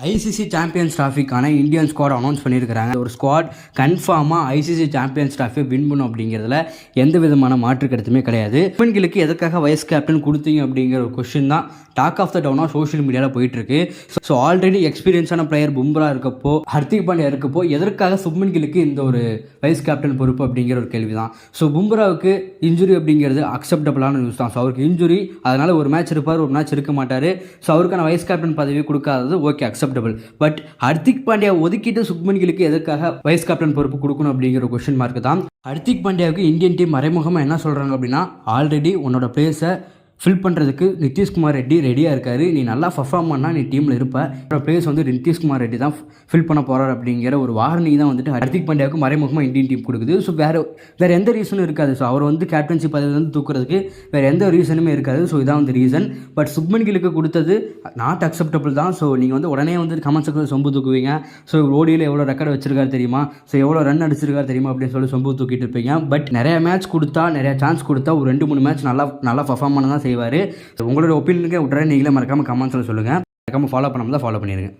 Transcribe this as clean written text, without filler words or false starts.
ICC champions டிராஃபிக்கான Indian squad announce பண்ணியிருக்கிறாங்க. ஒரு ஸ்குவாட் கன்ஃபார்மாக ஐசிசி சாம்பியன்ஸ் டிராஃபியை வின் பண்ணும் அப்படிங்கிறதுல எந்த விதமான மாற்று கருத்துமே கிடையாது. இவங்களுக்கு எதுக்காக வைஸ் கேப்டன் கொடுத்தீங்க அப்படிங்கிற ஒரு கொஸ்டின் தான் டாக் ஆஃப் த டவுனாக சோஷியல் மீடியாவில் போயிட்டுருக்கு. ஸோ ஆல்ரெடி எக்ஸ்பீரியன்ஸான பிளேயர் பும்ரா இருக்கப்போ, ஹர்திக் பாண்டியா இருக்கப்போ எதற்காக சுப்மன் கிலுக்கு இந்த ஒரு வைஸ் கேப்டன் பொறுப்பு அப்படிங்கிற ஒரு கேள்வி தான். ஸோ பும்ராவுக்கு இன்ஜுரி அப்படிங்கிறது அக்செப்டபிளான நியூஸ் தான். ஸோ அவருக்கு இன்ஜுரி, அதனால் ஒரு மேட்ச் இருப்பார், ஒரு மேட்ச் இருக்க மாட்டார். ஸோ அவருக்கான வைஸ் கேப்டன் பதவி கொடுக்காதது okay, acceptable. But Hardik Pandya ஒதுக்கிட்டு சுப்மன் கிலுக்கு எதுக்காக வைஸ் கேப்டன் பொறுப்பு கொடுக்கணும் அப்படிங்கிற கொஸ்டின் மார்க் தான். ஹர்திக் பாண்டியாவுக்கு இந்தியன் டீம் மறைமுகமாக என்ன சொல்கிறாங்க அப்படின்னா, ஆல்ரெடி உன்னோட பிளேஸை ஃபில் பண்ணுறதுக்கு நிதிஷ்குமார் ரெட்டி ரெடியாக இருக்கார், நீ நல்லா பர்ஃபார்ம் பண்ணால் நீ டீமில் இருப்ப. பிளேஸ் வந்து நிதிஷ்குமார் ரெட்டி தான் ஃபில் பண்ண போகிறார் அப்படிங்கிற ஒரு வார்னிங் தான் வந்துட்டு ஹர்திக் பாண்டியாவுக்கு மறைமுகமாக இந்தியன் டீம் கொடுக்குது. ஸோ வேறு எந்த ரீசனும் இருக்காது. ஸோ அவர் வந்து கேப்டன்ஷிப் பதவி வந்து தூக்குறதுக்கு வேறு எந்த ரீசனுமே இருக்காது. ஸோ இதான் வந்து ரீசன். பட் சுப்மன் கிலுக்கு கொடுத்தது நாட் அக்செப்டபிள் தான். ஸோ நீங்கள் வந்து உடனே வந்து கமெண்ட் செக்ஷனில் சொம்பு தூக்குவீங்க. ஸோ ஓடியில் எவ்வளோ ரெக்கார்டு வச்சிருக்காரு தெரியுமா, ஸோ எவ்வளோ ரன் அடிச்சிருக்காரு தெரியுமா அப்படின்னு சொல்லி சொம்பு தூக்கிட்டு இருப்பீங்க. பட் நிறைய மேட்ச் கொடுத்தா, நிறைய சான்ஸ் கொடுத்தா ஒரு 2-3 மேட்ச் நல்லா பர்ஃபார்ம் பண்ண தான் செய்வார். உங்களோட ஒப்பீனியனுக்கு உடனே நீங்களே மறக்காமல் கமெண்ட்ஸில் சொல்லுங்கள். மறக்காமல் ஃபாலோ பண்ணாமல் தான் ஃபாலோ பண்ணிடுங்க.